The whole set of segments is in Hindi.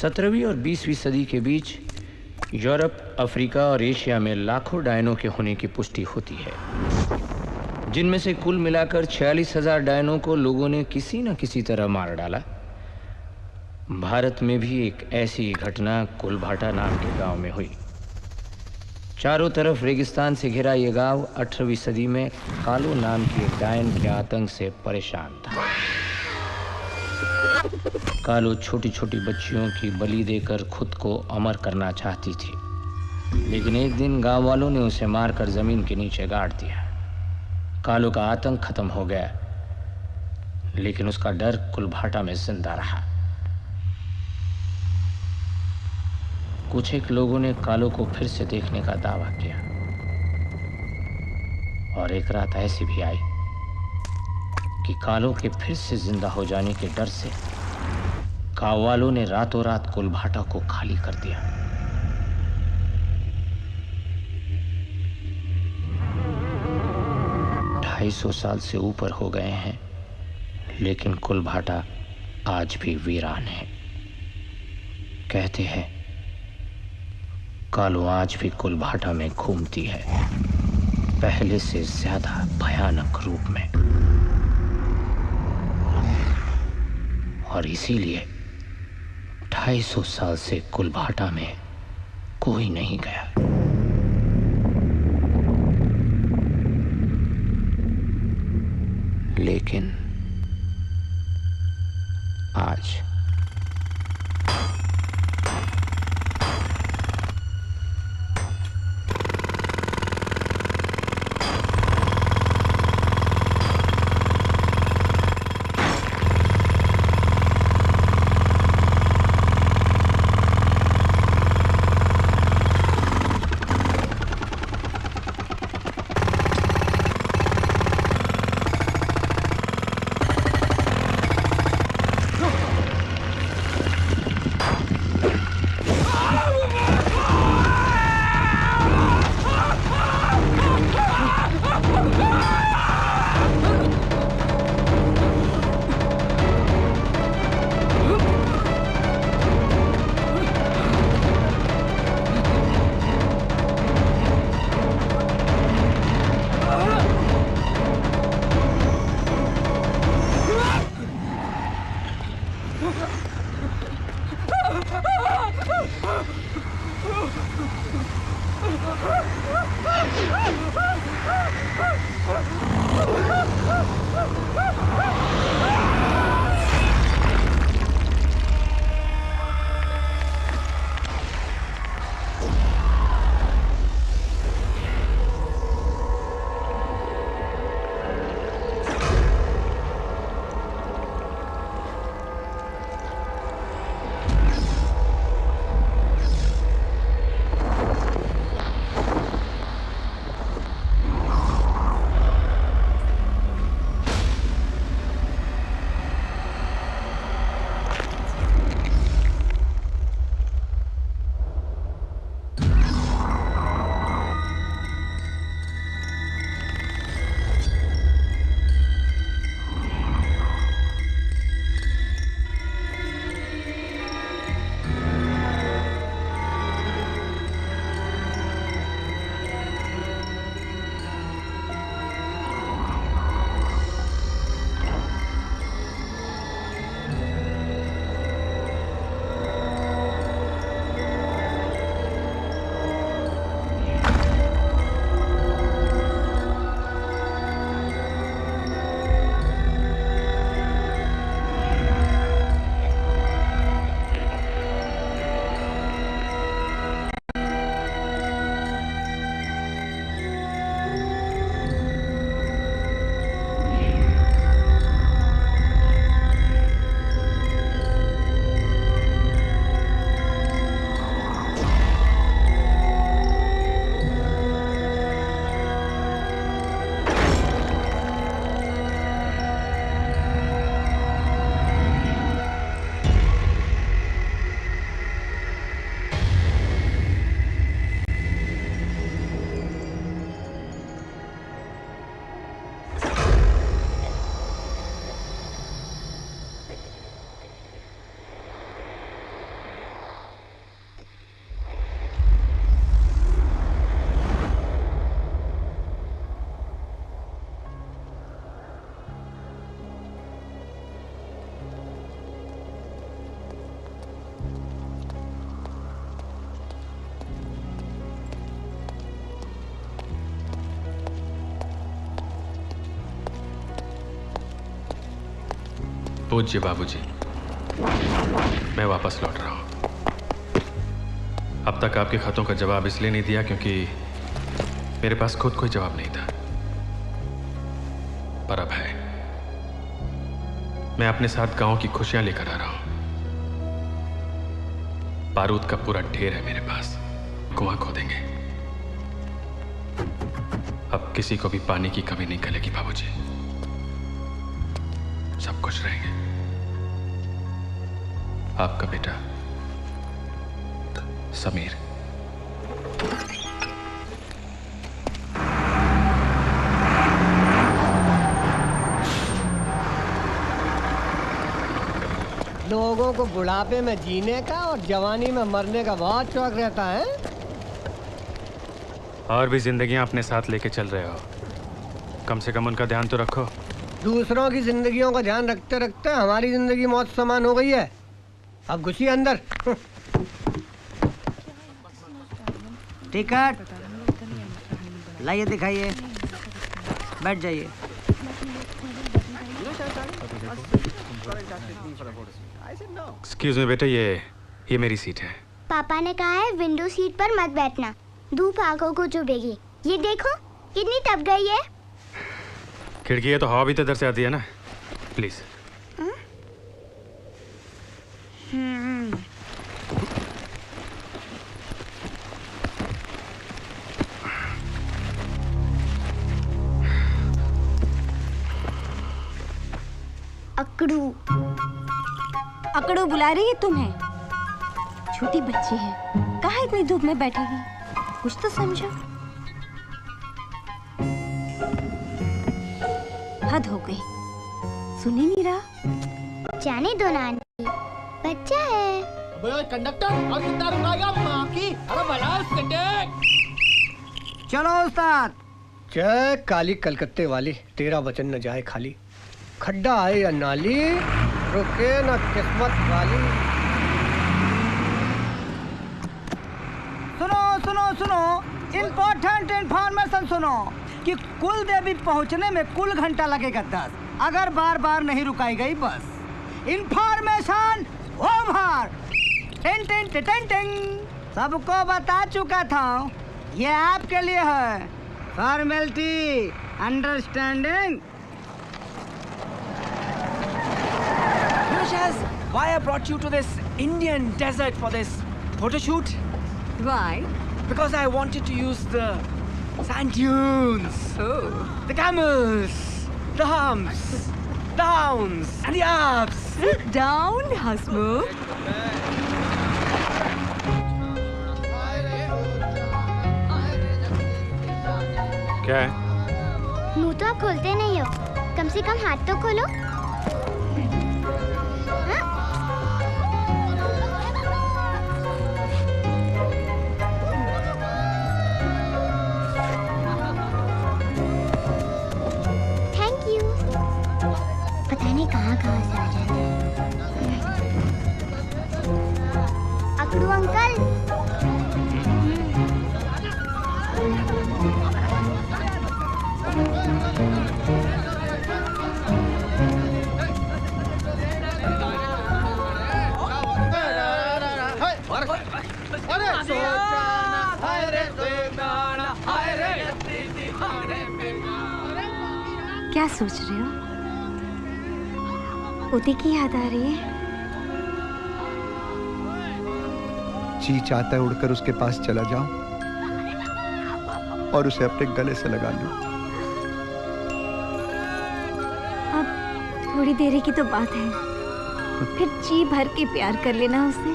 17वीं और 20वीं सदी के बीच यूरोप, अफ्रीका और एशिया में लाखों डायनों के होने की पुष्टि होती है, जिनमें से कुल मिलाकर 46,000 डायनों को लोगों ने किसी न किसी तरह मार डाला। भारत में भी एक ऐसी घटना कुलभाटा नाम के गांव में हुई। चारों तरफ रेगिस्तान से घिरा यह गांव 18वीं सदी में कालो नाम की एक डायन के आतंक से परेशान था। कालो छोटी छोटी बच्चियों की बलि देकर खुद को अमर करना चाहती थी, लेकिन एक दिन गांव वालों ने उसे मारकर जमीन के नीचे गाड़ दिया। कालो का आतंक खत्म हो गया, लेकिन उसका डर कुलभाटा में जिंदा रहा। कुछ एक लोगों ने कालो को फिर से देखने का दावा किया, और एक रात ऐसी भी आई कि कालो के फिर से जिंदा हो जाने के डर से गांव वालों ने रातों रात कुलभाटा को खाली कर दिया। ढाई सौ साल से ऊपर हो गए हैं, लेकिन कुलभाटा आज भी वीरान है। कहते हैं कालो आज भी कुलभाटा में घूमती है, पहले से ज्यादा भयानक रूप में, और इसीलिए 250 साल से कुलभाटा में कोई नहीं गया। लेकिन आज पूज्य बाबूजी, मैं वापस लौट रहा हूं। अब तक आपके खतों का जवाब इसलिए नहीं दिया क्योंकि मेरे पास खुद कोई जवाब नहीं था, पर अब है। मैं अपने साथ गांव की खुशियां लेकर आ रहा हूं। बारूद का पूरा ढेर है मेरे पास, कुआं खोदेंगे। अब किसी को भी पानी की कमी नहीं खलेगी बाबूजी, सब खुश रहेंगे। आपका बेटा समीर। लोगों को बुढ़ापे में जीने का और जवानी में मरने का बहुत शौक रहता है। और भी जिंदगियां अपने साथ लेके चल रहे हो, कम से कम उनका ध्यान तो रखो। दूसरों की जिंदगियों का ध्यान रखते रखते हमारी जिंदगी मौत समान हो गई है। अब घुसिए अंदर। टिकट लाइए, दिखाइए, बैठ जाइए। एक्सक्यूज मी बेटा, ये मेरी सीट है। पापा ने कहा है विंडो सीट पर मत बैठना, धूप आंखों को चुभेगी। ये देखो कितनी तप गई है। खिड़की है तो हवा भी तो इधर से आती है ना, प्लीज। अकड़ू अकड़ू बुला रही है तुम्हें? छोटी बच्ची है, कहाँ इतनी धूप में बैठेगी? कुछ तो समझो। हद हो गई, सुन ही नहीं रहा। जाने दो नानी, बच्चा है। कंडक्टर और कितना रुकाएगा माँ की? अरे भला चलो उस्ताद। जय काली कलकत्ते वाली, तेरा वचन न जाए खाली। खड्डा आए या नाली, रुके न किस्मत वाली। सुनो सुनो सुनो, इम्पोर्टेंट इन्फॉर्मेशन सुनो कि कुल देवी पहुंचने में कुल घंटा लगेगा 10, अगर बार बार नहीं रुकाई गई बस। Information over. Tin tin tin tin tin. सबको बता चुका था, ये आपके लिए है। Formality, understanding. Why I brought you to this Indian desert for this photo shoot? Why? Because I wanted to use the sand dunes, the camels, the humps, the hounds, and the ups. Sit down, Hasmukh. क्या है? मुंह तो आप खोलते नहीं हो, कम से कम हाथ तो खोलो। कहाँ से आ जाते हैं। अकड़ू अंकल, क्या सोच रहे हो? उदी की याद आ रही है? जी चाहता है उड़कर उसके पास चला जाऊं और उसे अपने गले से लगा लूं। अब थोड़ी देरी की तो बात है, फिर जी भर के प्यार कर लेना उसे।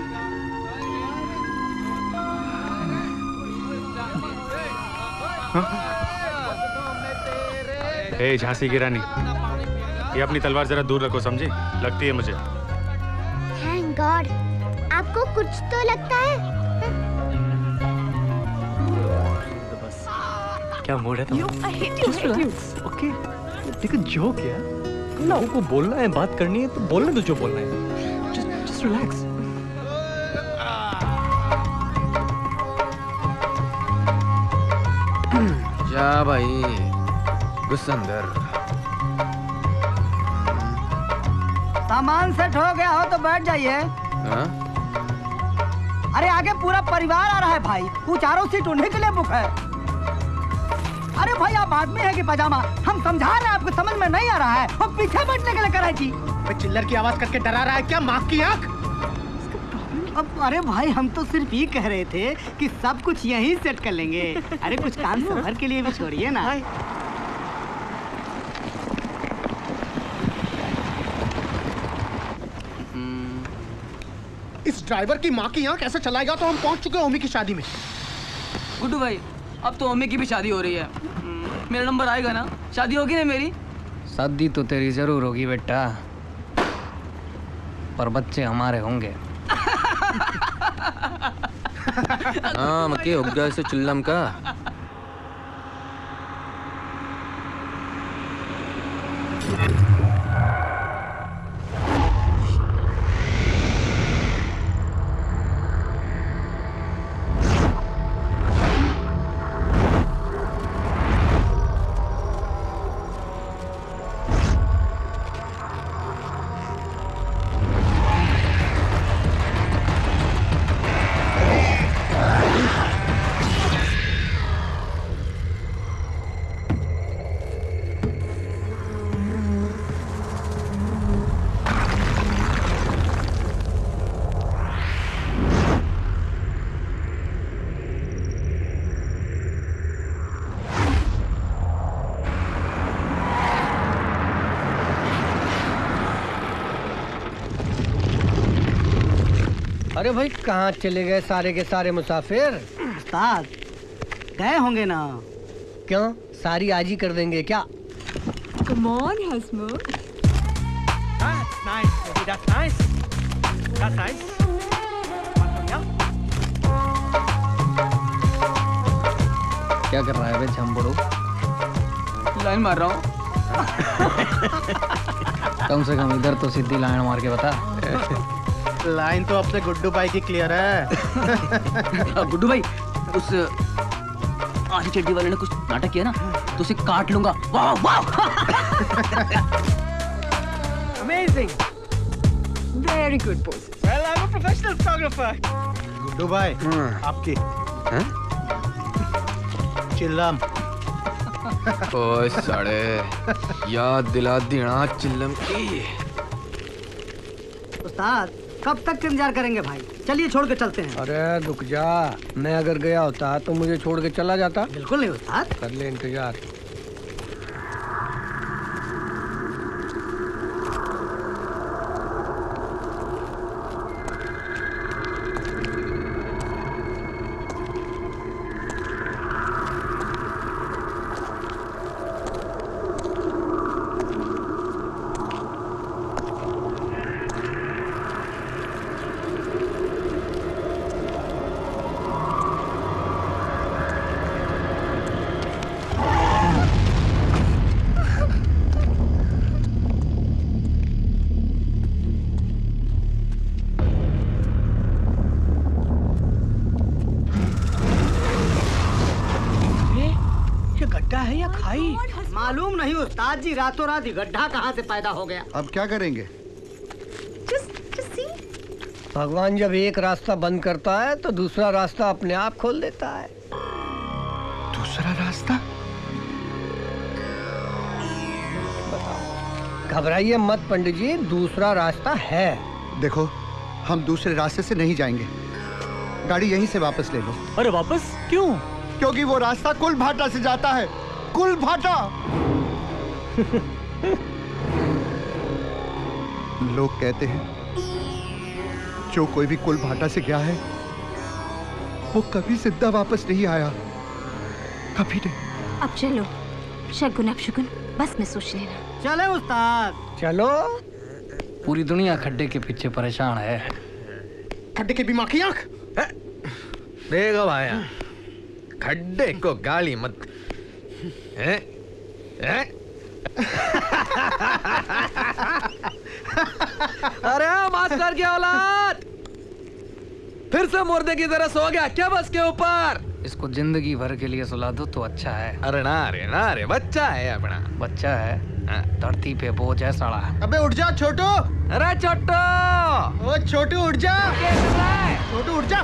ए झांसी की रानी, ये अपनी तलवार जरा दूर रखो, समझी? लगती है मुझे। थैंक गॉड, आपको कुछ तो लगता है। क्या मूड है तुम्हारा? ओके, टेक अ जोक यार। लोगों को बोलना है, बात करनी है तो बोलने दो जो बोलना है। Just relax. जा भाई, घुस अंदर। सामान सेट हो गया हो तो बैठ जाइए। अरे आगे पूरा परिवार आ रहा है भाई, वो चारों सीट उन्हीं के लिए बुक है। अरे भाई आप आदमी है कि पजामा? हम समझा रहे हैं आपको, समझ में नहीं आ रहा है। वो पीछे बैठने के लिए करा जी। चिल्लर की आवाज करके डरा रहा है क्या? माँ की आंख। अब अरे भाई हम तो सिर्फ ये कह रहे थे कि सब कुछ यहीं सेट कर लेंगे। अरे कुछ काम सफर के लिए भी छोड़िए ना। इस ड्राइवर की माँ की आंख ऐसे चलाएगा तो हम पहुंच चुके हैं ओमी की शादी में। गुड्डू भाई अब तो ओमी की भी शादी हो रही है, मेरा नंबर आएगा ना? शादी होगी ना मेरी? शादी तो तेरी जरूर होगी बेटा, पर बच्चे हमारे होंगे। हाँ मक्के हो गया इसे चिल्लम का। अरे भाई कहाँ चले गए सारे के सारे मुसाफिर? उस्ताद गए होंगे ना। क्यों, सारी आज ही कर देंगे क्या? Come on, Hasmukh. That's nice, baby. That's nice. That's nice. क्या कर रहा है बे झम्बड़ू? लाइन मार रहा हूँ। कम से कम इधर तो सीधी लाइन मार के बता। लाइन तो अपने गुड्डू भाई की क्लियर है। गुड्डू भाई उस आधी चड्डी वाले ने कुछ नाटक किया ना तो उसे काट लूंगा। वाह वाह। Amazing. Very good pose. Well, I'm a professional photographer. Guddu भाई आपकी चिल्लम। ओए साड़े याद दिला दीना चिल्लम की। उस्ताद कब तक इंतजार करेंगे भाई? चलिए छोड़ के चलते हैं। अरे रुक जा, मैं अगर गया होता तो मुझे छोड़ के चला जाता। बिल्कुल नहीं उस्ताद। कर ले इंतजार। मालूम नहीं उस्ताद जी, रातों रात ही गड्ढा कहाँ से पैदा हो गया। अब क्या करेंगे? भगवान जब एक रास्ता बंद करता है तो दूसरा रास्ता अपने आप खोल देता है। दूसरा रास्ता? घबराइए मत पंडित जी, दूसरा रास्ता है। देखो हम दूसरे रास्ते से नहीं जाएंगे, गाड़ी यहीं से वापस ले लो। अरे वापस क्यों? क्योंकि वो रास्ता कुल भाटा से जाता है। कुल भाटा। लोग कहते हैं जो कोई भी कुल भाटा से गया है वो कभी जिंदा वापस नहीं आया, कभी नहीं। अब चलो, शगुन अपशगुन बस में सोच लेना। चले उस्ताद। चलो। पूरी दुनिया खड्डे के पीछे परेशान है। खड्डे के भी माँ की आंख। देखो भाया, खड्डे को गाली मत। हैं? हैं? अरे मास्टर की औलाद, फिर से मुर्दे की तरह सो गया क्या बस के ऊपर? इसको जिंदगी भर के लिए सुला दो तो अच्छा है। अरे ना रे, बच्चा है अपना। बच्चा है धरती पे बोझ है साला। अबे उठ जा छोटू। अरे छोटू, ओ छोटू उठ जा। छोटू उठ जा।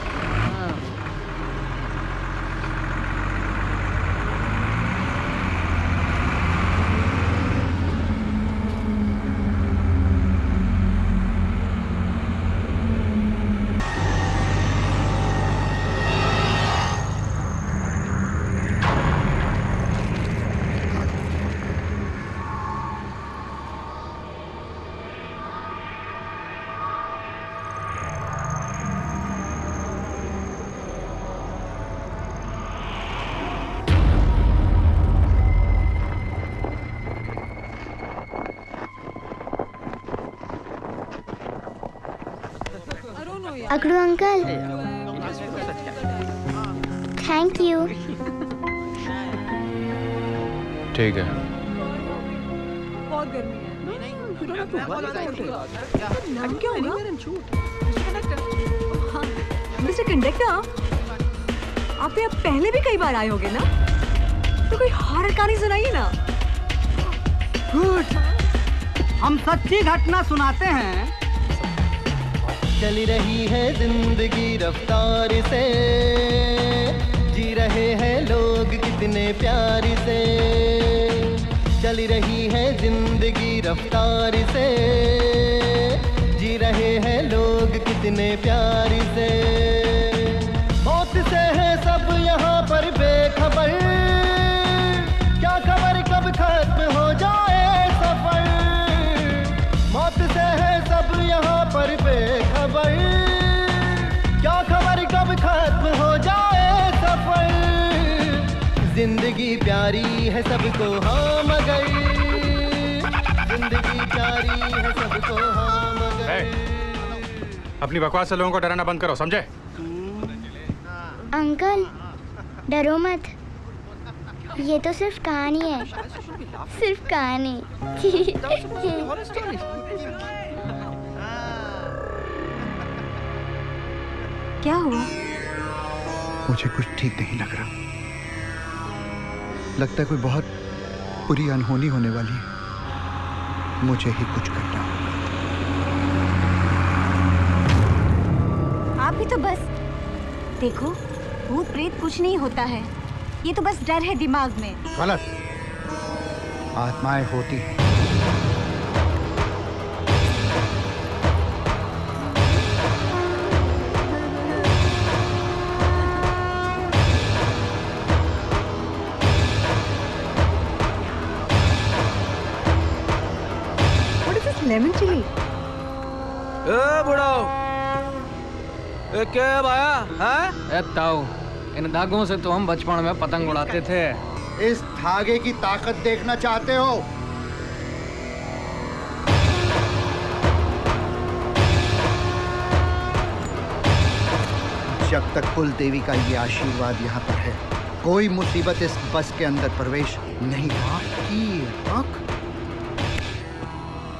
अकड़ू अंकल, थैंक यू। ठीक है। बहुत गर्मी है। क्या होगा? मिस्टर कंडक्टर, आप यहाँ पहले भी कई बार आए होंगे ना? तो कोई हॉरर कहानी सुनाइए ना। गुड, हम सच्ची घटना सुनाते हैं। चली रही है जिंदगी रफ्तार से, जी रहे हैं लोग कितने प्यार से। चली रही है जिंदगी रफ्तार से, जी रहे हैं लोग कितने प्यार से। मौत से है सब यहाँ पर बेखबर, क्या खबर कब खत्म हो जाए सफर। मौत से है सब यहाँ पर बेखबर, क्या खबर कब खत्म हो जाए सफर। जिंदगी प्यारी है सबको हाँ मगर, जिंदगी प्यारी है सबको हाँ मगर। अपनी बकवास से लोगों को डराना बंद करो, समझे? अंकल डरो मत, ये तो सिर्फ कहानी है, सिर्फ कहानी। क्या हुआ? मुझे कुछ ठीक नहीं लग रहा। लगता है कोई बहुत बुरी अनहोनी होने वाली है। मुझे ही कुछ करना होगा। आप भी तो बस देखो, भूत प्रेत कुछ नहीं होता है, ये तो बस डर है दिमाग में। गलत, आत्माएं होती हैं। Lemon chilli. ए बुढ़ाओ, ए क्या है भाया? हैं? ए ताऊ, इन धागों से तो हम बचपन में पतंग उड़ाते थे। इस धागे की ताकत देखना चाहते हो? जब तक कुल देवी का ये आशीर्वाद यहाँ पर है, कोई मुसीबत इस बस के अंदर प्रवेश नहीं। आँख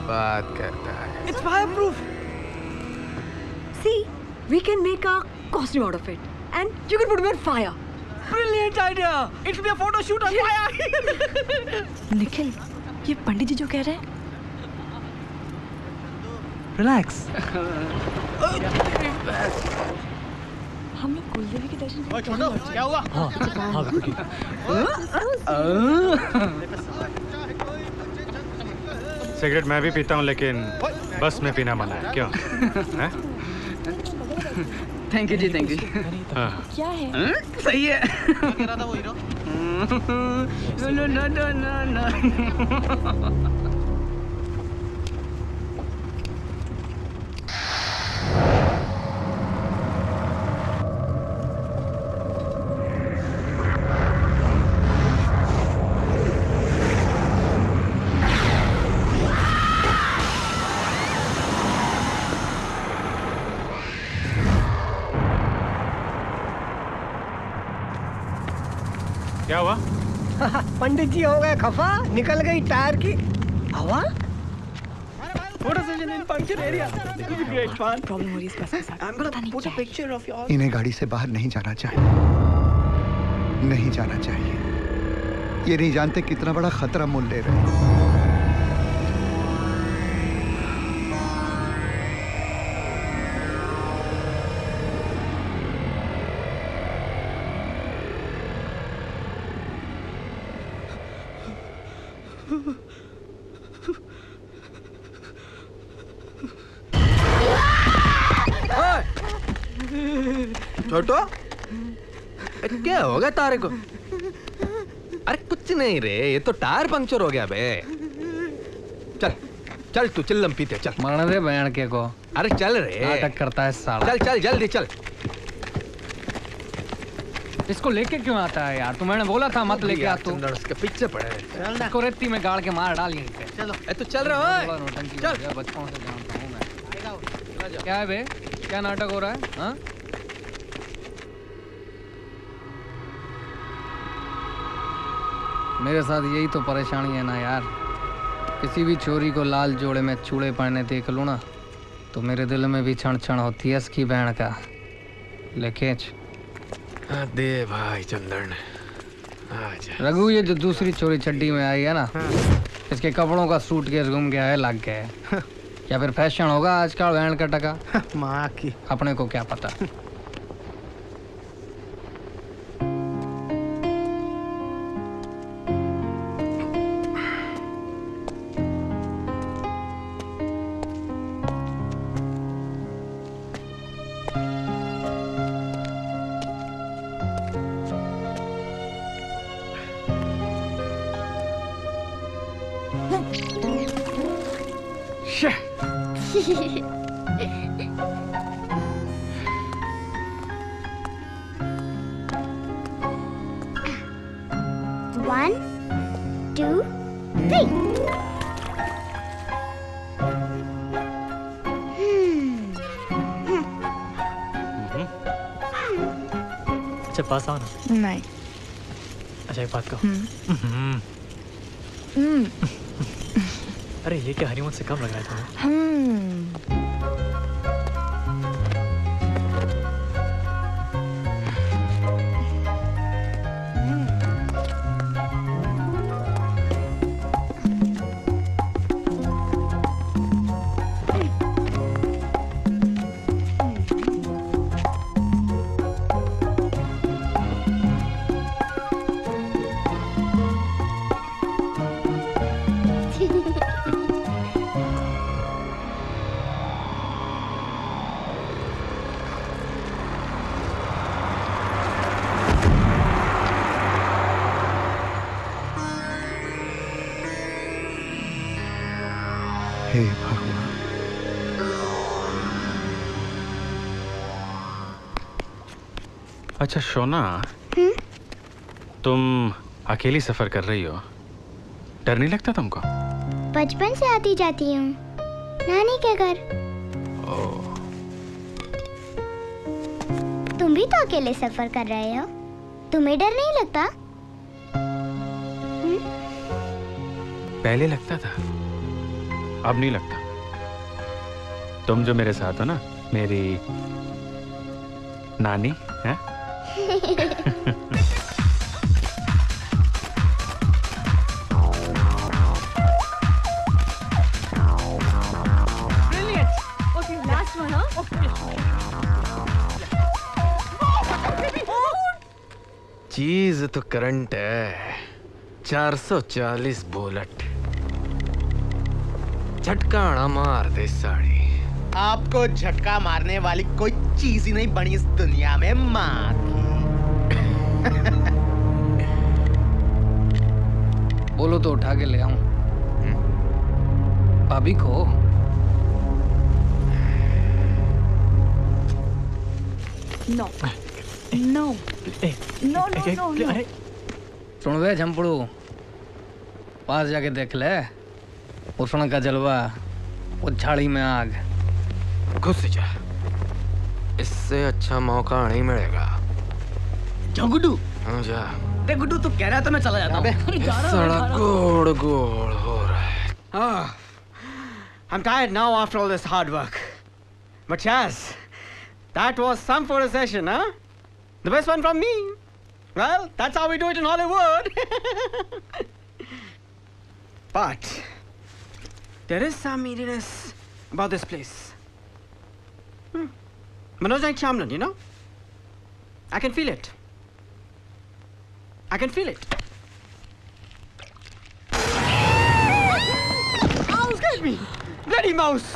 बात करता है। It's fireproof. See, we can make a costume out of it, and you can put it on fire. Brilliant idea. It will be a photo shoot on fire. Nikhil, ये पंडित जी जो कह रहे हैं। Relax. हम लोग कुलदेवी के दर्शन करने छोटो, क्या हुआ? सिगरेट मैं भी पीता हूँ, लेकिन बस में पीना मना है। क्यों? Thank you ji, thank you. क्या है? सही है। No no no no no. क्या हुआ? पंडित जी हो गए खफा, निकल गई टायर की हवा। प्रॉब्लम हो रही है इस बस के साथ। पता नहीं क्या है। इन्हें गाड़ी से बाहर नहीं जाना चाहिए, नहीं जाना चाहिए। ये नहीं जानते कितना बड़ा खतरा मोल ले रहे हैं। छोटो, क्या होगा तारे को? अरे कुछ नहीं रे, ये तो टायर पंक्चर हो गया बे। चल चल तू चिल्लम पीते चल। मरने दे बहन के को। अरे चल रे, नाटक करता है साला। चल चल जल्दी चल। इसको लेके क्यों आता है यार? मैंने बोला था मत लेके आ तू। उसके पीछे पड़े। इसको रेती में गाड़ के मार डाल यहीं पे। चलो तू चल रहा है? चल बचपन से जानता हूँ मैं। क्या है बे? क्या नाटक हो रहा है? हाँ? मेरे साथ यही तो परेशानी है ना यार। किसी भी चोरी को लाल जोड़े में चूड़े पहने देख लूँ ना तो मेरे दिल में भी क्षण क्षण होती है इसकी बहन का। लेकिन दे भाई चंदन, आजा। रघु, ये जो दूसरी चोरी चड्डी में आई है ना, इसके कपड़ों का सूटकेस गुम गया है, लग गया है। या फिर फैशन होगा आज का बहन का टका। माँ की अपने को क्या पता। One, two, three. अच्छा पास आओ ना। नहीं। अच्छा एक बात कहो। अरे ये क्या हनीमून से कम लग रहा है तुम्हें? हे भगवान। अच्छा शोना, तुम अकेली सफर कर रही हो, डर नहीं लगता तुमको? बचपन से आती जाती हूँ नानी के घर। तुम भी तो अकेले सफर कर रहे हो, तुम्हें डर नहीं लगता? पहले लगता था, अब नहीं लगता। तुम जो मेरे साथ हो ना, मेरी नानी है। चीज तो करंट है। 440 बुलेट, झटका मार दे साड़ी। आपको झटका मारने वाली कोई चीज ही नहीं बनी इस दुनिया में माँ की। बोलो तो उठा के ले आऊं। भाभी को no no no no no. सुन वे झंपड़ू, पास जाके देख ले उष्ण का जलवा, वो झाड़ी में आग। घुस जा, इससे अच्छा मौका नहीं मिलेगा। जाओ गुड्डू। हाँ जा। देख गुड्डू, तू कह रहा है तो मैं चला जाता हूँ। सड़क गोड़ गोड़ हो रहा है। I'm tired now after all this hard work. But yes, that was some photo session, huh? The best one from me. Well, that's how we do it in Hollywood. But there is some eeriness about this place. Manoj Naik Shyamlan, you know? I can feel it. I can feel it. me! Bloody mouse!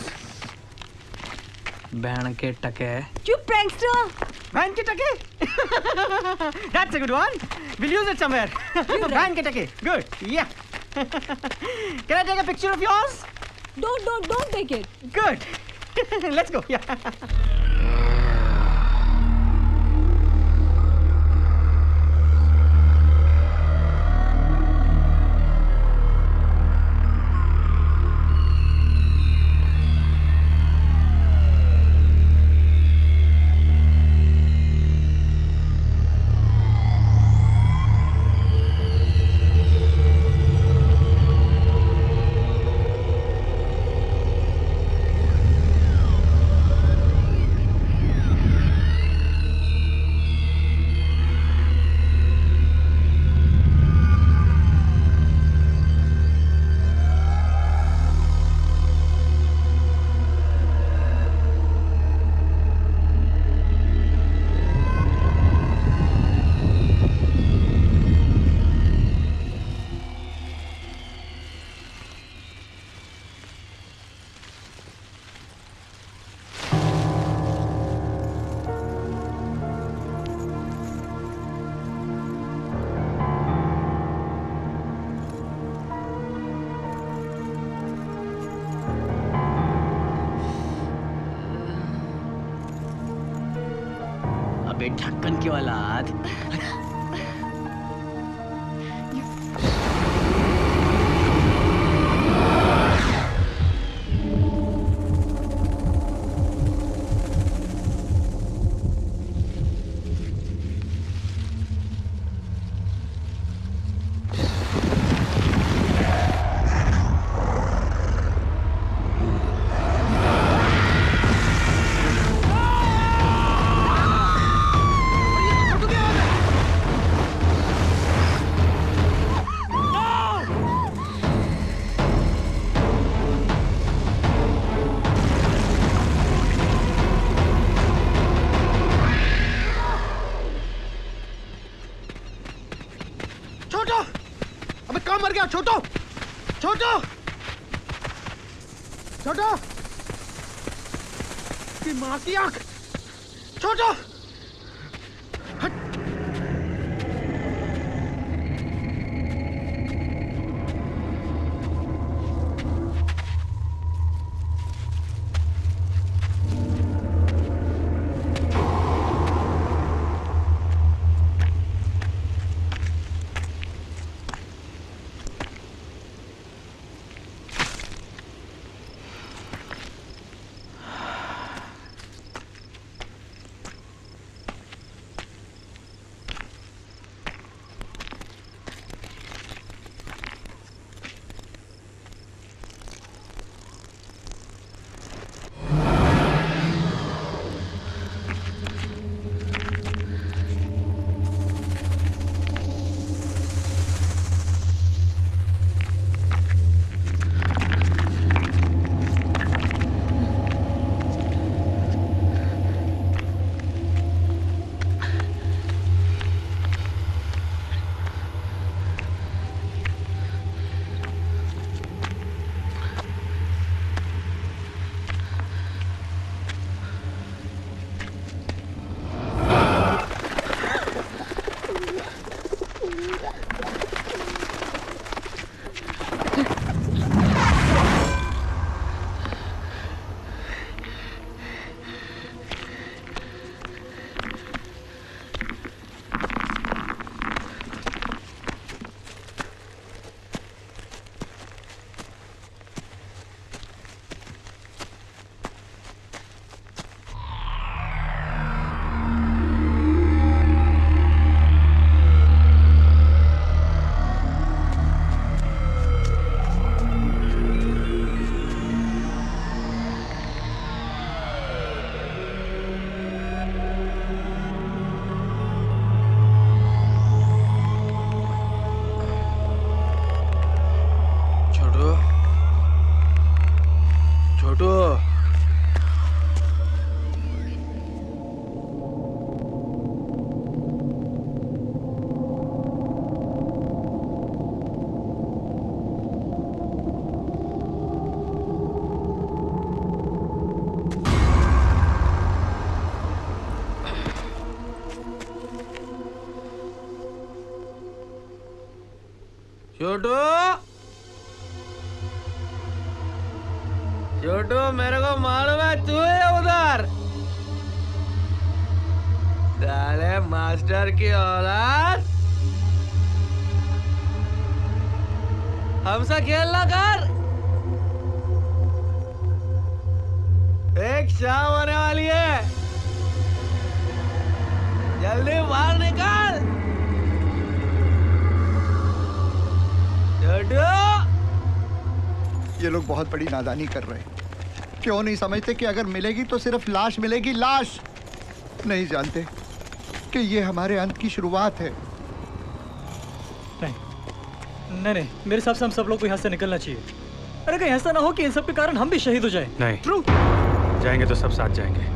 बहन के टके। चुप prankster! Bhai ke take? That's a good one. We'll use it somewhere. Bhai ke take. Good. Yeah. Can I take a picture of yours? Don't take it. Good. Let's go. Yeah. ढक्कन की औलाद। छोटो छोटो छोटो की माँ की आंख छोटो छोटू, छोटू, मेरे को मालूम है तू है उधर। साले मास्टर की औलाद, हमसे खेलना कर। एक शाम होने वाली है, जल्दी बाहर निकाल। ये लोग बहुत बड़ी नादानी कर रहे हैं। क्यों नहीं समझते कि अगर मिलेगी तो सिर्फ लाश मिलेगी, लाश। नहीं जानते कि ये हमारे अंत की शुरुआत है। नहीं नहीं, मेरे हिसाब से हम सब लोग को यहाँ से निकलना चाहिए। अरे कहीं ऐसा ना हो कि इन सब के कारण हम भी शहीद हो जाएं। नहीं, ट्रू। जाएंगे तो सब साथ जाएंगे,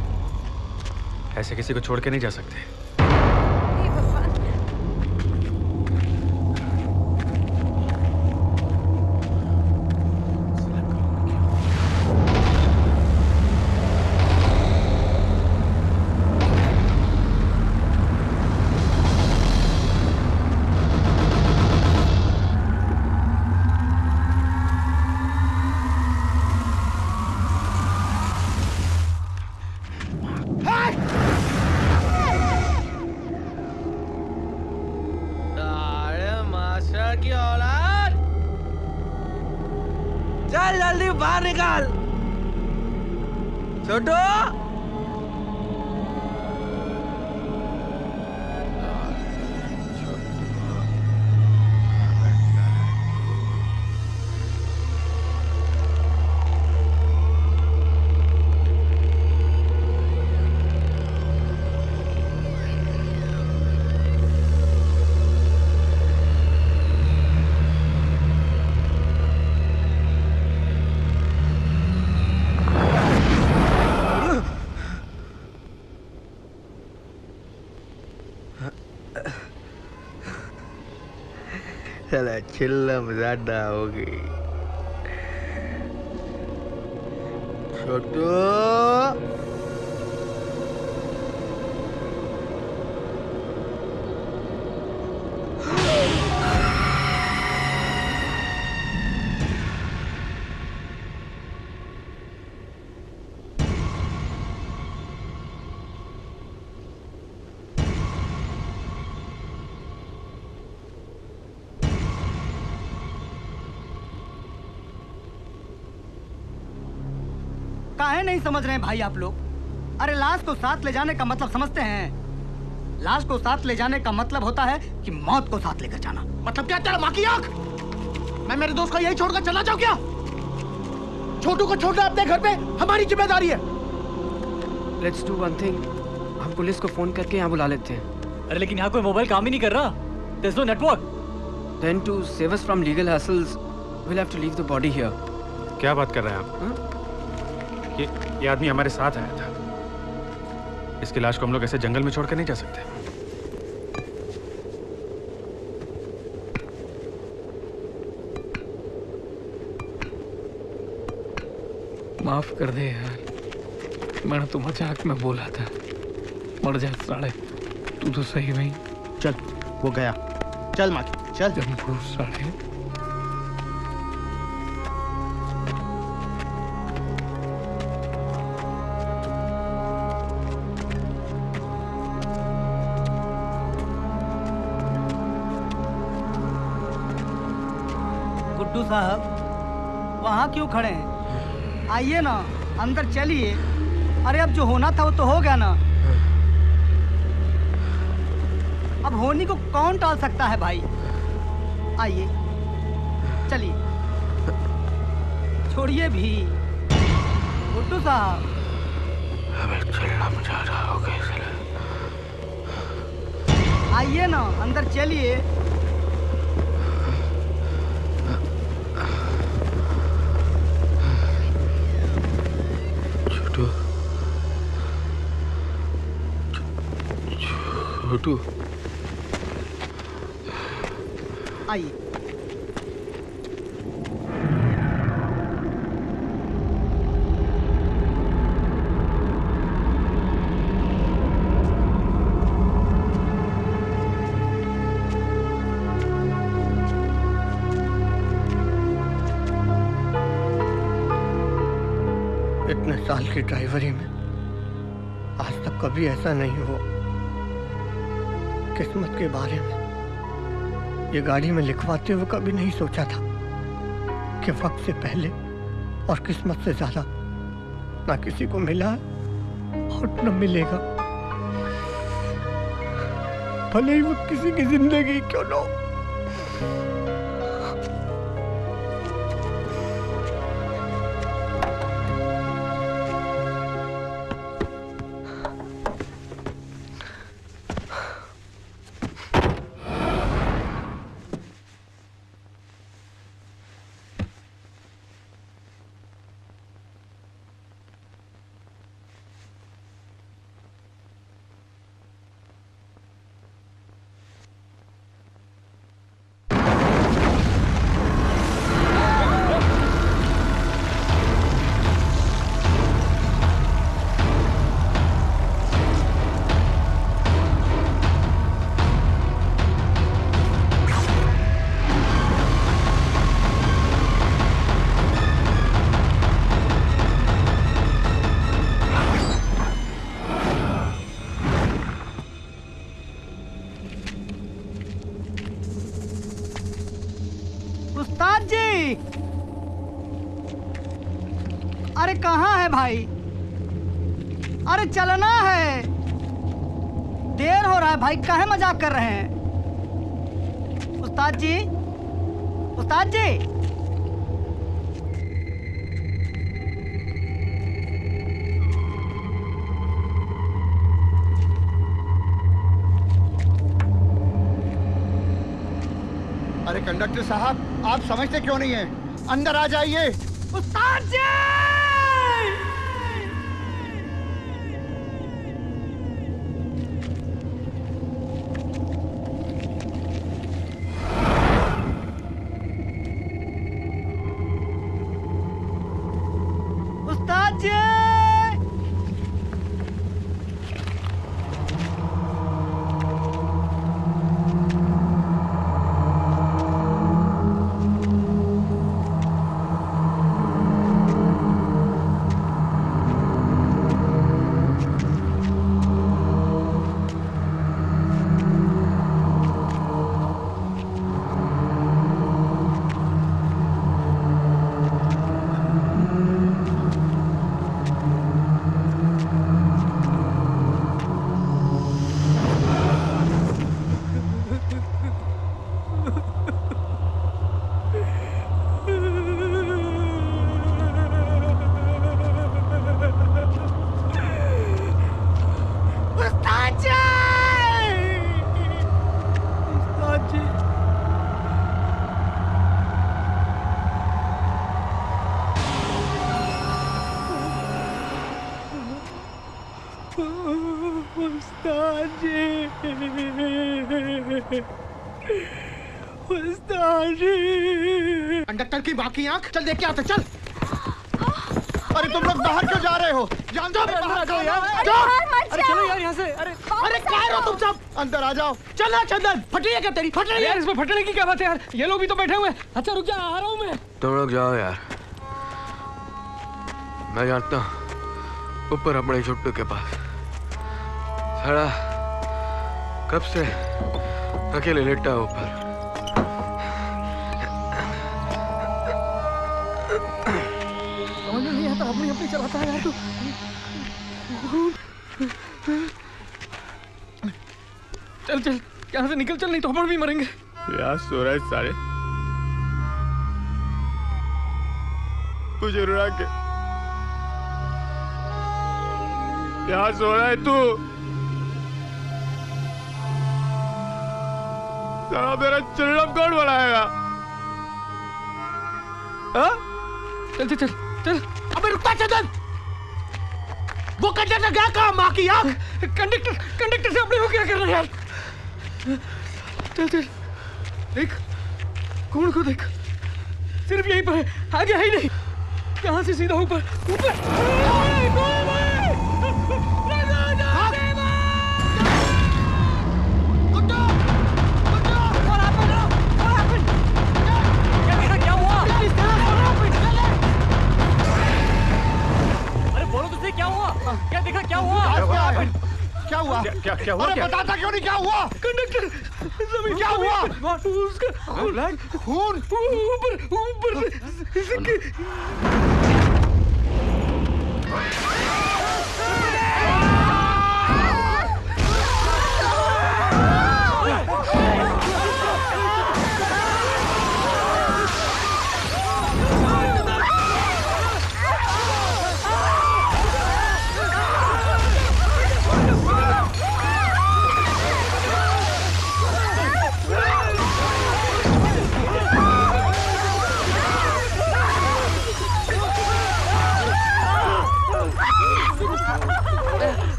ऐसे किसी को छोड़ के नहीं जा सकते। चल जल्दी बाहर निकाल। छोटू, चला चिल्लम ज्यादा हो गई। छोटू, काहे नहीं समझ रहे हैं भाई आप लोग? अरे लाश को साथ ले जाने का मतलब समझते हैं? लाश को साथ ले जाने का मतलब होता है कि मौत को साथ लेकर जाना। मतलब क्या तेरा माँ की आंख? मैं मेरे दोस्त को यही छोड़कर चला जाऊं क्या? छोटू को छोड़ना अपने घर पे हमारी जिम्मेदारी है। Let's do one thing. हम पुलिस को फोन करके यहाँ बुला लेते हैं। अरे लेकिन यहाँ कोई मोबाइल काम ही नहीं कर रहा। There's no network. Then to save us from legal hassles, we'll have to leave the body here. क्या बात कर रहे हैं आप? ये आदमी हमारे साथ आया था। इसकी लाश को हम लोग ऐसे जंगल में छोड़ कर नहीं जा सकते। माफ कर दे यार, मैंने तो मजाक में बोला था। मर जा साले, तू तो सही नहीं। चल, वो गया। चल माकी, चल। जम्बू साले। गुड्डू साहब, वहाँ क्यों खड़े हैं? आइए ना, अंदर चलिए। अरे अब जो होना था वो तो हो गया ना। अब होनी को कौन टाल सकता है भाई? आइए, चलिए। छोड़िए भी गुड्डू साहब। अबे चलना मजा रहा हो कैसे? आइए ना, अंदर चलिए। छोटू, आइए। इतने साल की ड्राइवरी में आज तक कभी ऐसा नहीं हुआ। किस्मत के बारे में ये गाड़ी में लिखवाते हुए कभी नहीं सोचा था कि वक्त से पहले और किस्मत से ज्यादा ना किसी को मिला और न मिलेगा, भले ही वो किसी की जिंदगी क्यों ना हो। उस्ताद जी, अरे कहाँ है भाई? अरे चलना है, देर हो रहा है भाई, काहे मजाक कर रहे हैं? उस्ताद जी, उस्ताद जी, अरे कंडक्टर साहब, आप समझते क्यों नहीं हैं? अंदर आ जाइए। उस्ताद जी! उस्ताद जी! कंडक्टर की बाकी आंख, चल देख के आते, चल। अरे तुम लोग बाहर क्यों जा रहे हो? जान दो, बाहर जाओ यार। अरे चलो यार यहाँ से। अरे क्या हो तुम सब? अंदर आ जाओ। चल ना चंदन, फट रही है क्या तेरी? फट रही है यार, इसमें फटने की क्या बात है यार? ये लोग भी तो बैठे हुए हैं। अच्छा रुक जा, आ रहा हूँ मैं। तुम लोग जाओ यार, मैं जानता हूँ ऊपर अपने छुट्टू के पास साला कब से अकेले लेटा ऊपर। समझ में नहीं आता, अपनी अपनी चलाता है यार तू। चल चल यहाँ से निकल, चल नहीं तो हम भी मरेंगे। यार सो रहा है सारे, तुझे रुला के यहाँ सो रहा है तू? साला मेरा चिल्लम कौन बनाएगा? चल चल चल चल। अबे रुकता चंदन, वो कंडक्टर गया कहाँ? माँ की आँख। कंडक्टर से अपने को क्या करना यार? चल चल देख, कौन को देख, सिर्फ यहीं पर है, आगे है ही नहीं। यहाँ से सीधा ऊपर ऊपर। हुआ? क्या हुआ? अरे बताता क्यों नहीं क्या हुआ? कंडक्टर जमीन क्या हुआ? उसका खून ऊपर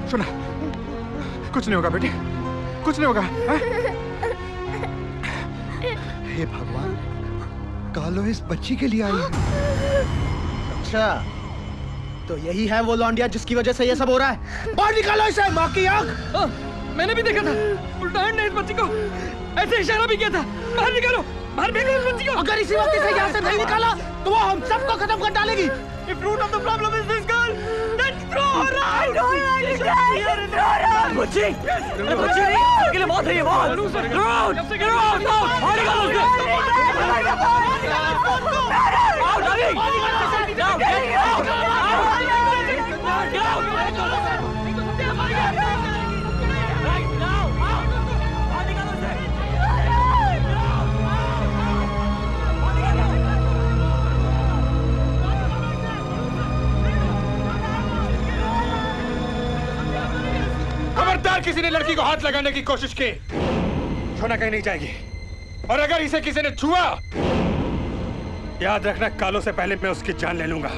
सुना, कुछ नहीं होगा बेटी, कुछ नहीं होगा। हे भगवान, कालो इस बच्ची के लिए आई है। अच्छा, तो यही है वो लौंडिया जिसकी वजह से ये सब हो रहा है। बाहर निकालो इसे, माँ की आँख। मैंने भी देखा था, उल्टान ने इस बच्ची को ऐसे इशारा भी किया था। बाहर निकालो, बाहर फेंको इस बच्ची को। अगर इसी वक्त इसे यहाँ से नहीं निकाला, तो वो हम सबको खत्म कर डालेगी। If root of the problem is this girl, then throw her out. I don't understand. Throw her out. बच्ची, अरे बच्ची नहीं, अकेले मौत है ये मौत। Throw out, throw out, no, बाहर निकालो उसे। Out, अभी। Now, get out, out, get out। खबरदार किसी ने लड़की को हाथ लगाने की कोशिश की, सोना कहीं नहीं जाएगी। और अगर इसे किसी ने छुआ, याद रखना कालो से पहले मैं उसकी जान ले लूंगा।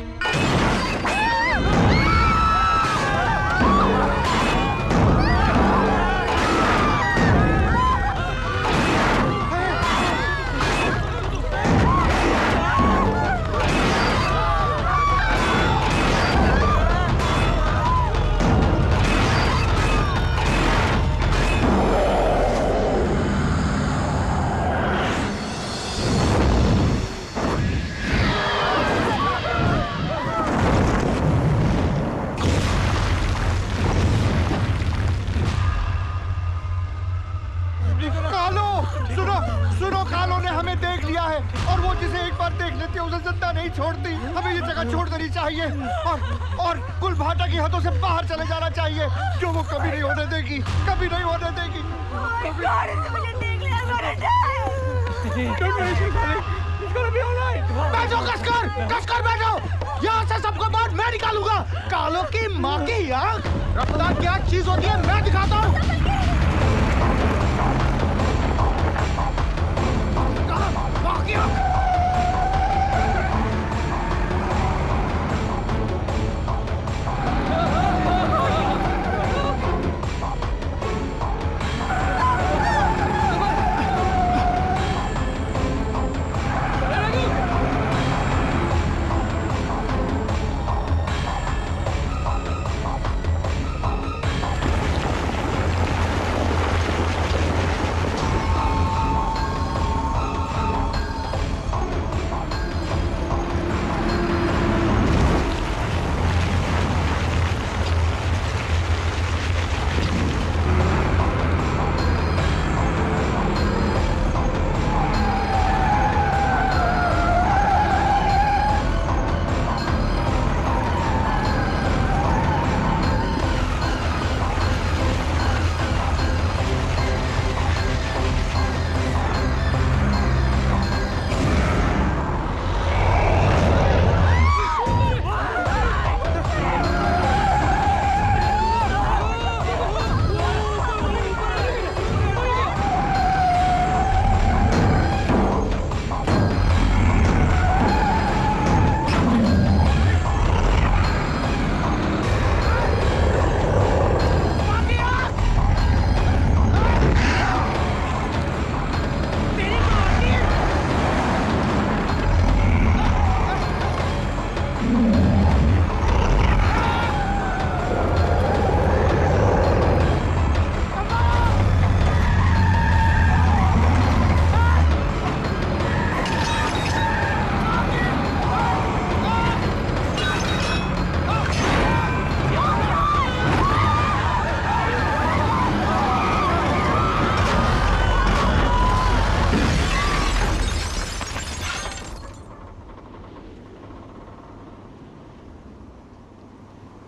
छोड़ती, हमें ये जगह छोड़ देनी चाहिए और कुल भाटा की हदों से बाहर चले जाना चाहिए, जो वो कभी नहीं होने देगी, कभी नहीं होने देगी। बैठो कसकर बैठो, यहाँ से सबको बाहर मैं निकालूंगा। कालो की माँ की आँख, रफ्तार क्या चीज होती है मैं दिखाता हूँ। माँ की आँख।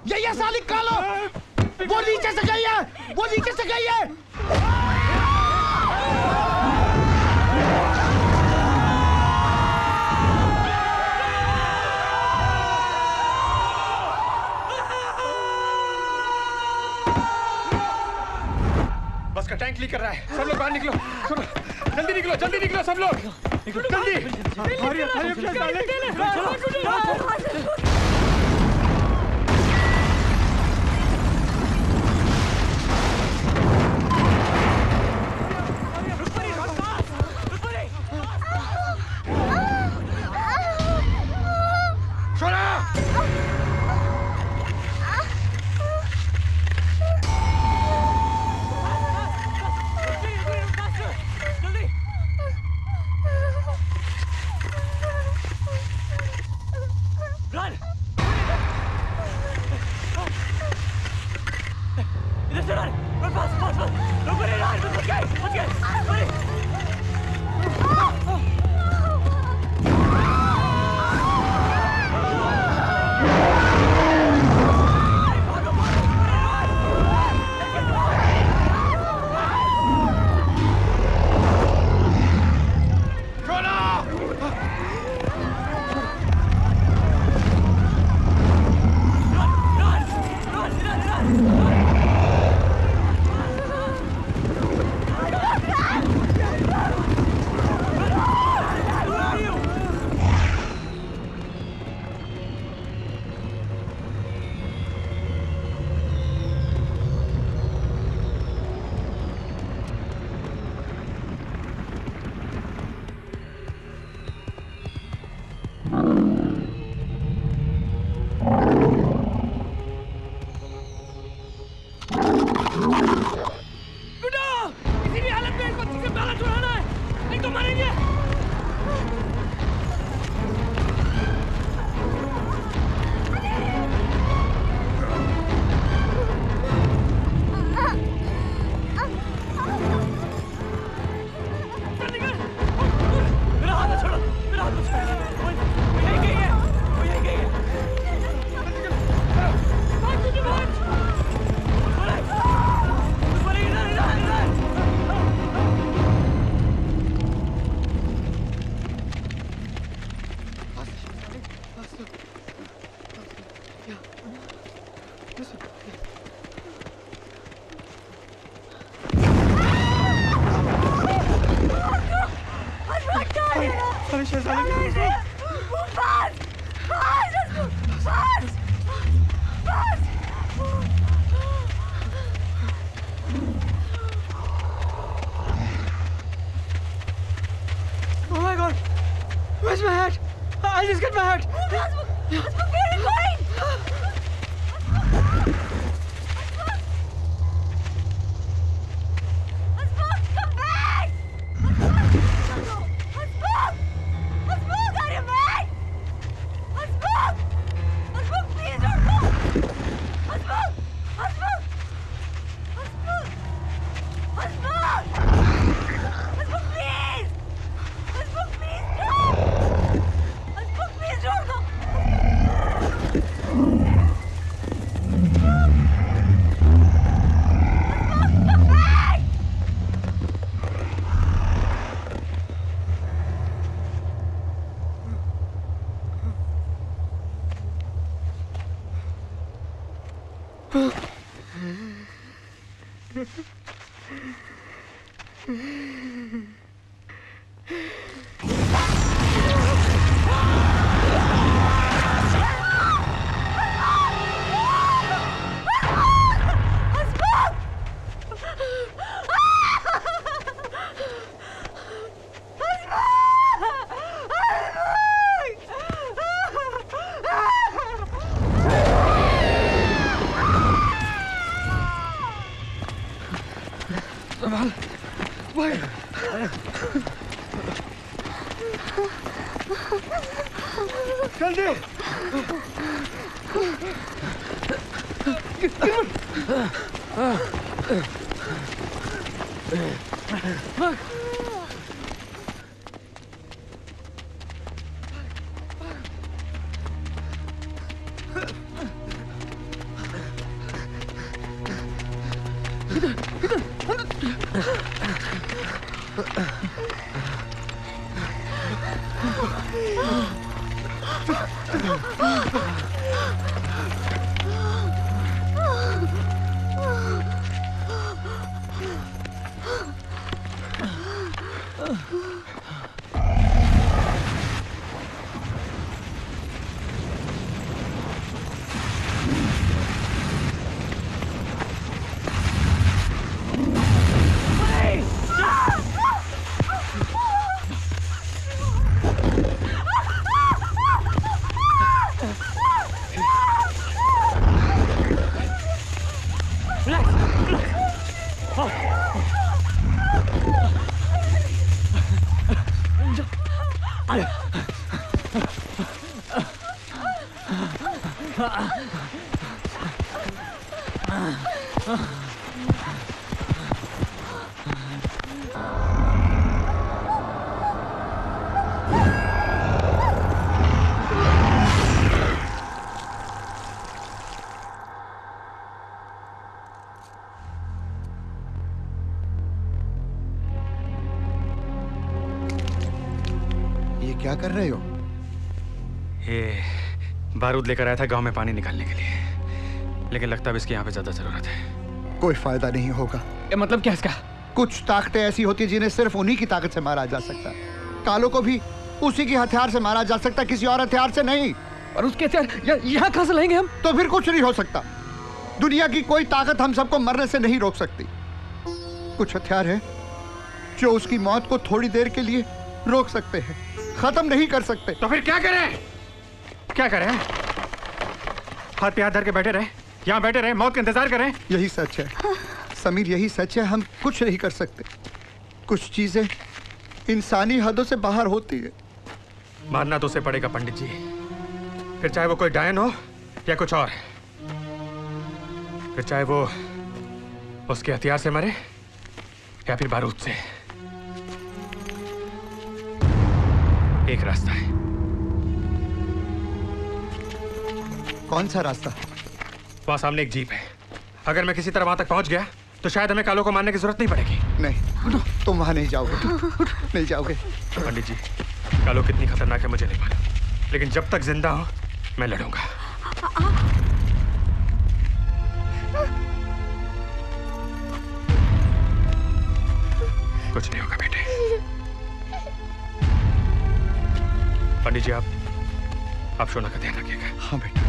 ये साली कालो, वो नीचे से गई है, वो नीचे से गई है। बस का टैंक लीक कर रहा है, सब लोग बाहर निकलो, जल्दी निकलो, जल्दी निकलो सब लोग, जल्दी। Where's my hat? I'll just get my hat. Where are you going? ये क्या कर रहे हो? ये बारूद लेकर आया था गांव में पानी निकालने के लिए, लेकिन लगता है इसकी यहाँ पे ज्यादा जरूरत है। कोई फायदा नहीं होगा। मतलब क्या इसका? कुछ ताकतें ऐसी होती हैं जिन्हें सिर्फ उन्हीं की ताकत से मारा जा सकता है। कालो को भी उसी के हथियार से मारा जा सकता, किसी और हथियार से नहीं। और उसके हथियार यहाँ कहाँ से लाएंगे हम? तो फिर कुछ नहीं हो सकता। दुनिया की कोई ताकत हम सबको मरने से नहीं रोक सकती। कुछ हथियार है जो उसकी मौत को थोड़ी देर के लिए रोक सकते हैं, खत्म नहीं कर सकते। तो फिर क्या करें? क्या करें? हाथ पे हाथ धर के बैठे रहे, यहाँ बैठे रहे, मौत का इंतजार करें? यही सच है समीर, यही सच है। हम कुछ नहीं कर सकते। कुछ चीजें इंसानी हदों से बाहर होती है। मारना तो उसे पड़ेगा पंडित जी, फिर चाहे वो कोई डायन हो या कुछ और, फिर चाहे वो उसके हथियार से मरे या फिर बारूद से। एक रास्ता है। कौन सा रास्ता? वहां सामने एक जीप है। अगर मैं किसी तरह वहां तक पहुंच गया तो शायद हमें कालो को मारने की जरूरत नहीं पड़ेगी। नहीं, तुम वहां नहीं जाओगे। नहीं जाओगे। पंडित जी, कालो कितनी खतरनाक है मुझे नहीं मालूम, लेकिन जब तक जिंदा हूं मैं लड़ूंगा। कुछ नहीं होगा बेटे। पंडित जी, आप शोना का ध्यान रखिएगा। हाँ बेटा।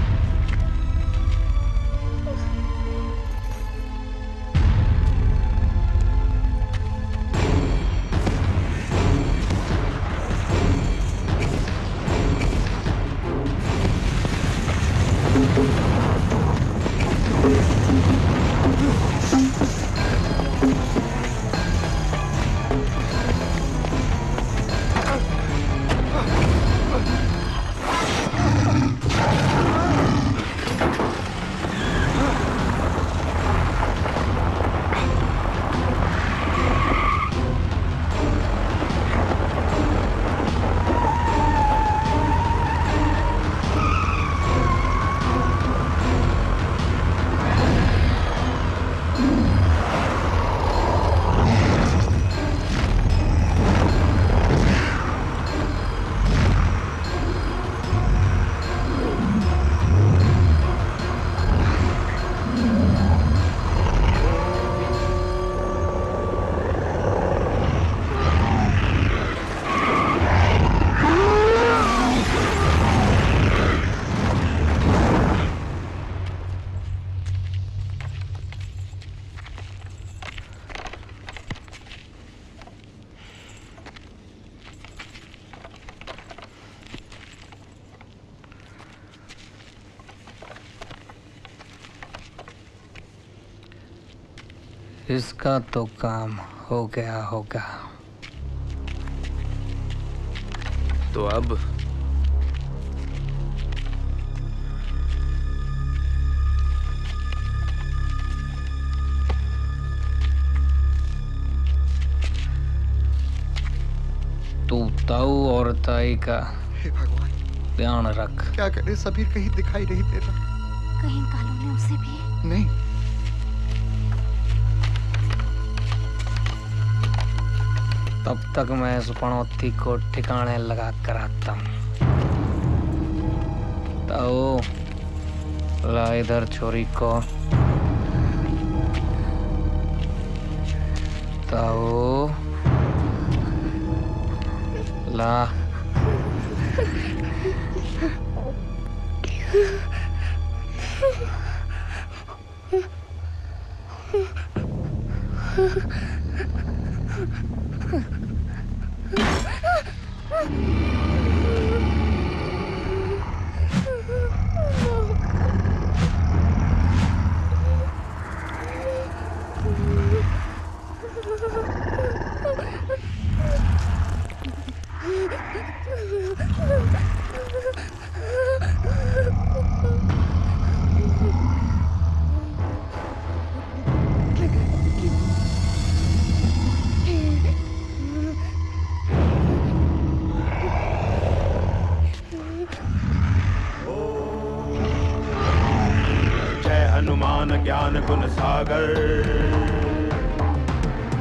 इसका तो काम हो गया होगा। तो अब तू ताऊ और ताई का हे भगवान ध्यान रख। क्या करे सबीर, कहीं दिखाई नहीं दे रहा। कहीं कालो ने उसे भी? नहीं। तब तक मैं इस पनौती को ठिकाने लगा कर आता हूँ। ताऊ ला इधर छोरी को। ताऊ ला। ज्ञान गुण सागर,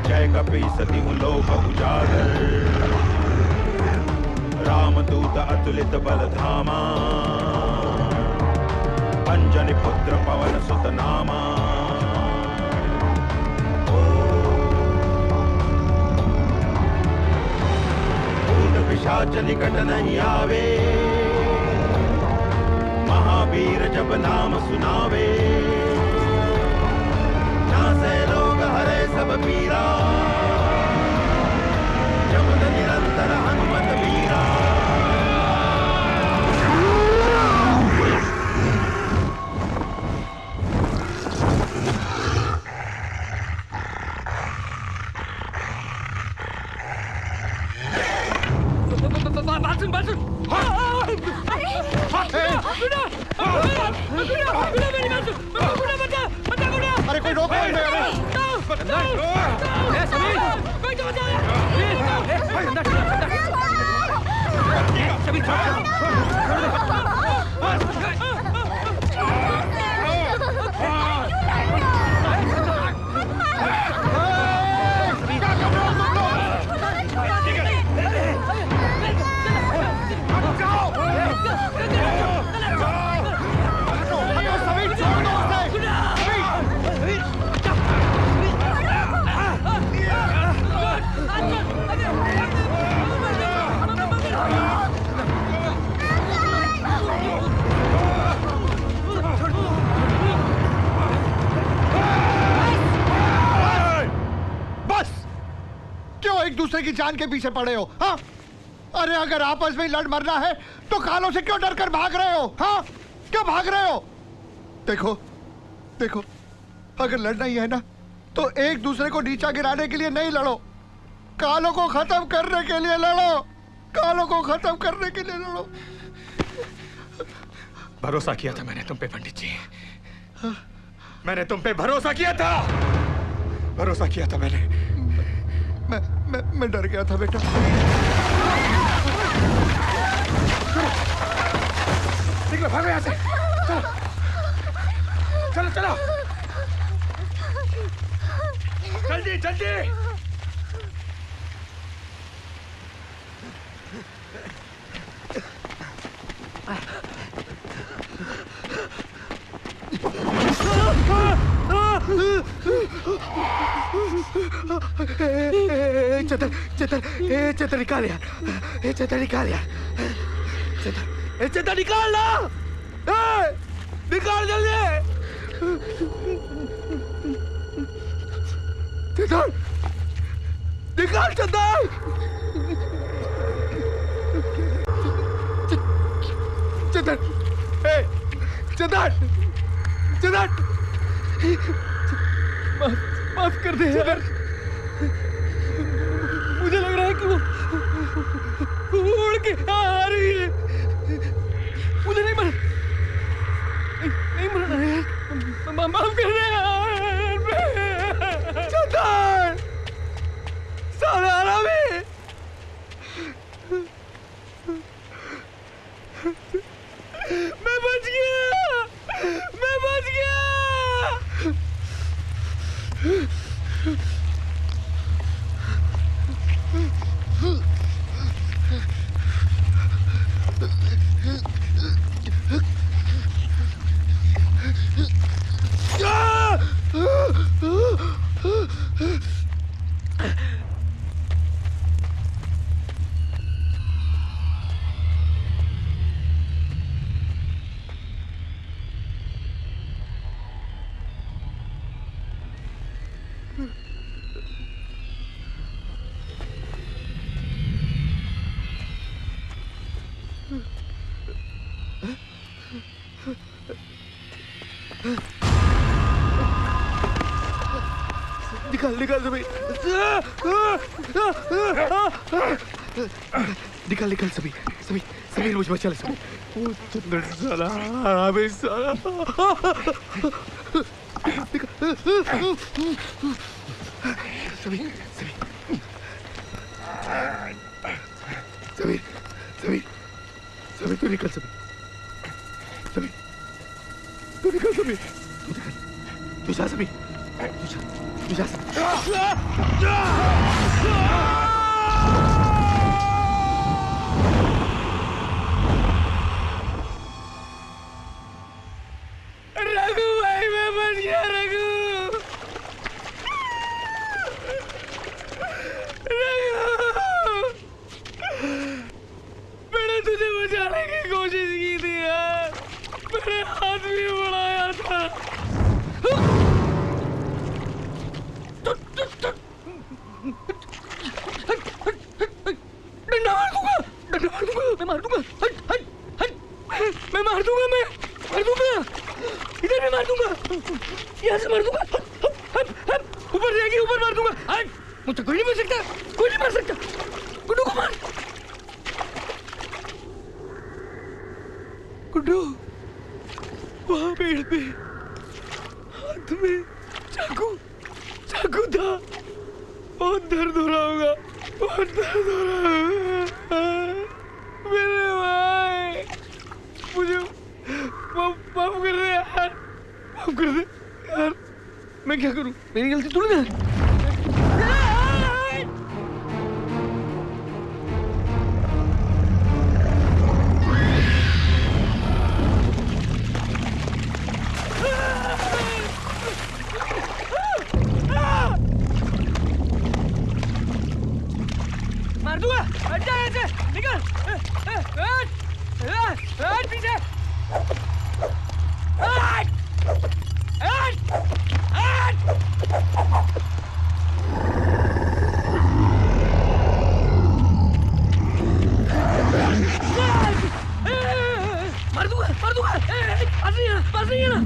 जय कपी सती लोक उजागर, रामदूत अतुलित बल धामा, अंजनी पुत्र पवन सुत नामा। भूत पिशाच निकट नहीं आवे, महावीर जब नाम सुनावे, से लोग हरे सब पीरा, जपत निरंतर हनुमत वीरा। अरे कोई रोक नहीं रहा। एक दूसरे की जान के पीछे पड़े हो? हाँ, अरे अगर आपस में लड़ मरना है तो कालों से क्यों डरकर भाग रहे हो? हाँ, क्यों भाग रहे हो? देखो देखो, अगर लड़ना ही है ना तो एक दूसरे को नीचा गिराने के लिए नहीं लड़ो, कालों को खत्म करने के लिए लड़ो, कालों को खत्म करने के लिए लड़ो। भरोसा किया था मैंने तुम पे पंडित जी, मैंने तुम पे भरोसा किया था, भरोसा किया था मैंने। मैं डर गया था बेटा। निकलो, भागो यहाँ से। चलो चलो चलो, जल्दी जल्दी। चेतर निकाल यार, चेतर निकाल यार, चेतर निकाल ना, निकाल जल्दी। चेतर निकाल, चेतर चेतर चेतर चेतर, माफ कर दे यार, मुझे लग रहा है कि वो उड़ के आ रही है, मुझे नहीं मरना, नहीं मरना यार, माफ कर दे यार। चेतर, साले हरामी, मैं बच गया, मैं बच गया। निकाल निकाल सभी निकाल निकाल सभी सभी सभी मुझ बचा ले सभी चंद्र साला अबे साला सभी सभी सभी सभी सभी तू निकल सभी सभी तू निकल सभी तू जा सभी तू जा रघु भाई मैं बच गया रघु मैंने तुझे बचाने की कोशिश की थी यार मैंने हाथ भी बढ़ाया था डंडा मार दूंगा हट हट हट मैं मार दूंगा इधर भी मार दूंगा यहाँ से मार दूंगा ऊपर जाएगी ऊपर मार दूंगा हट मुझे कोई नहीं मार सकता गुड्डू को मार गुड्डू वहां पेड़ पे हाथ में चाकू था बहुत दर्द हो रहा होगा मेरे भाई मुझे माफ कर दे यार मैं क्या करूं मेरी गलती थोड़ी ना मार दूंगा हट जा ऐसे निकल हट पीछे मार दूंगा पास नहीं आना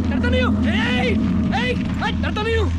डरता नहीं हूँ डरता नहीं हूँ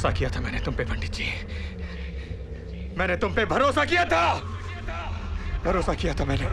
भरोसा किया था मैंने तुम पे पंडित जी। मैंने तुम पे भरोसा किया था। भरोसा किया था मैंने।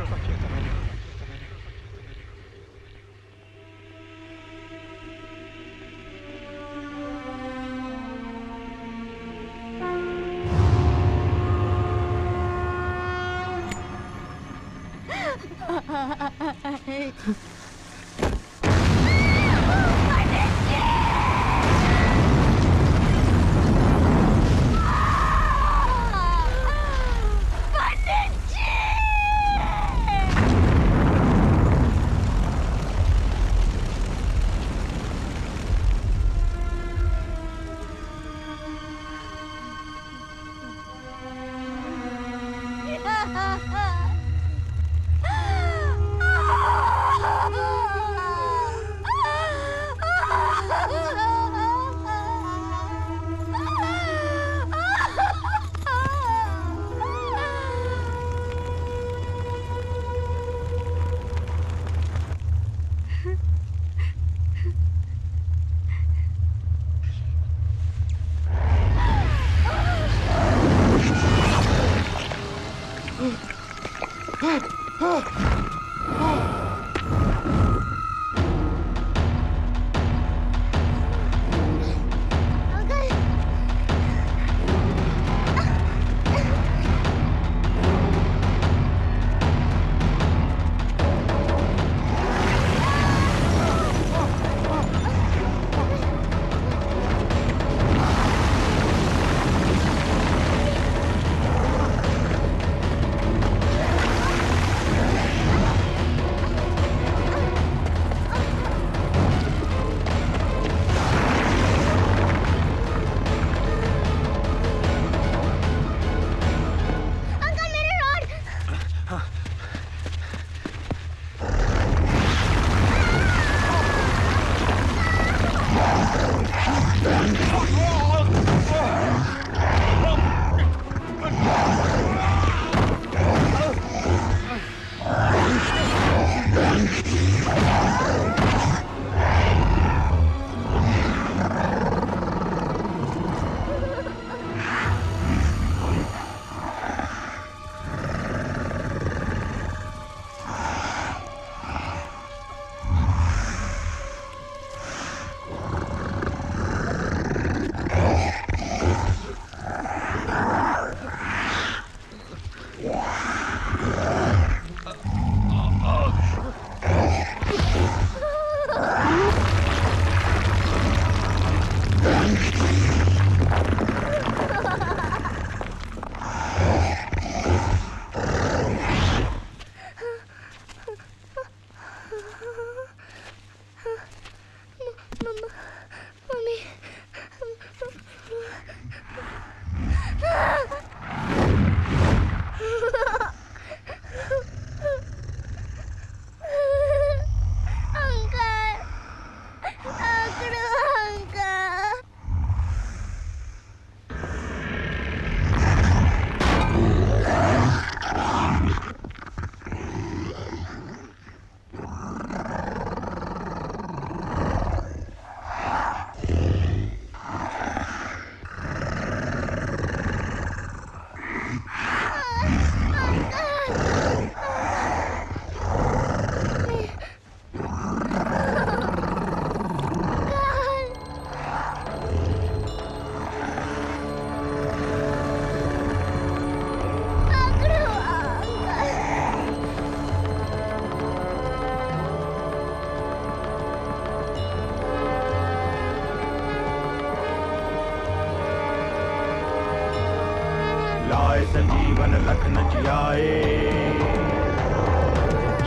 संजीवन लखन जियाए,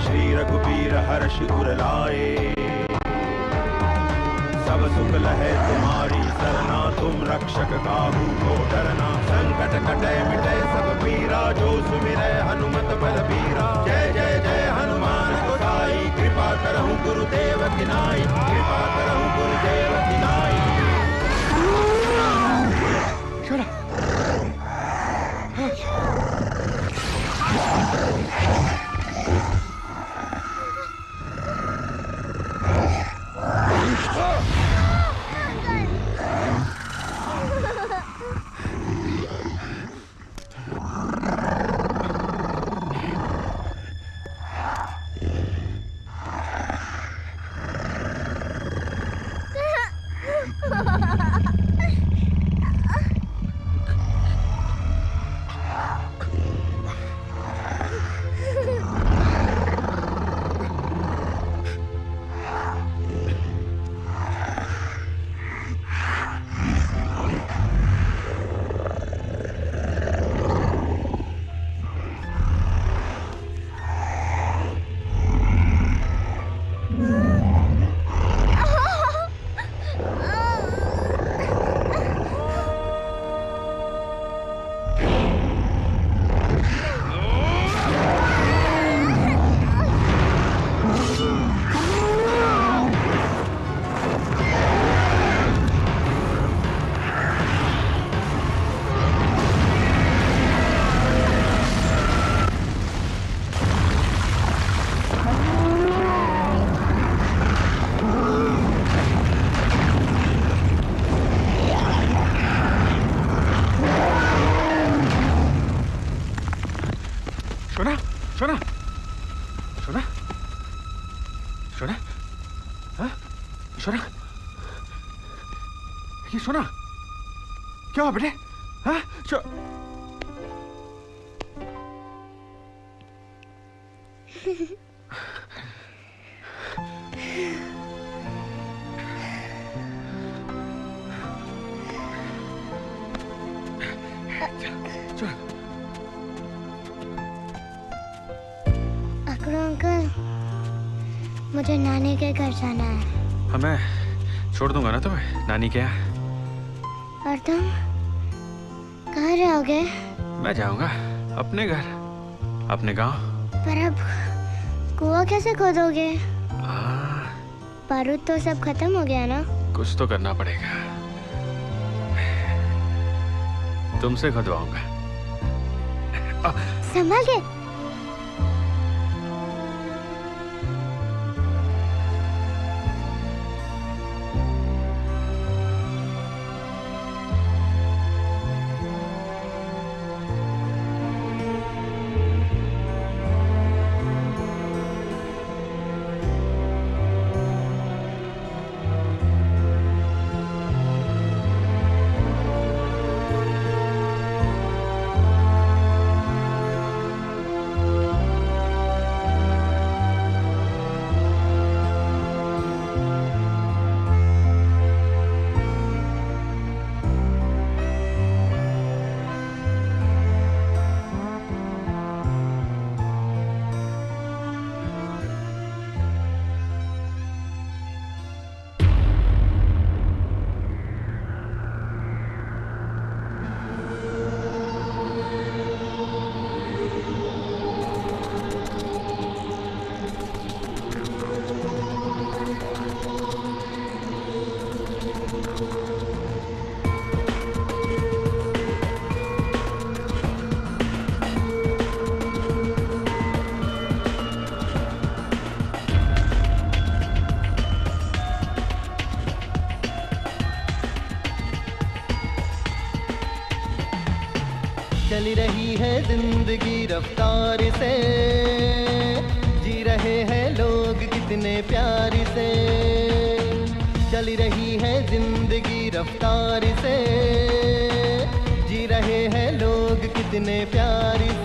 श्री रघुबीर हर्ष उर लाए। सब सुख लहे तुम्हारी सरना, तुम रक्षक काहू को डरना। संकट कटे मिटे सब पीरा, जो सुमिरै हनुमत बलबीरा। जय जय जय हनुमान गोसाई, कृपा करहु गुरुदेव की नाई। कृपा करहु गुरुदेव की नाई। शोना शोना शोना शोना हाँ शोना ये शोना क्या हुआ बेटे हाँ अंकल मुझे नानी के घर जाना है। हाँ मैं छोड़ दूंगा ना तुम्हें नानी के यहाँ। और तुम कहाँ रहोगे? मैं जाऊंगा अपने घर अपने गांव। पर अब कुआं कैसे खोदोगे? बारूद तो सब खत्म हो गया ना। कुछ तो करना पड़ेगा। तुमसे खुदवाऊंगा। संभाल के। चल रही है जिंदगी रफ्तार से, जी रहे हैं लोग कितने प्यार से। चल रही है जिंदगी रफ्तार से, जी रहे हैं लोग कितने प्यार से।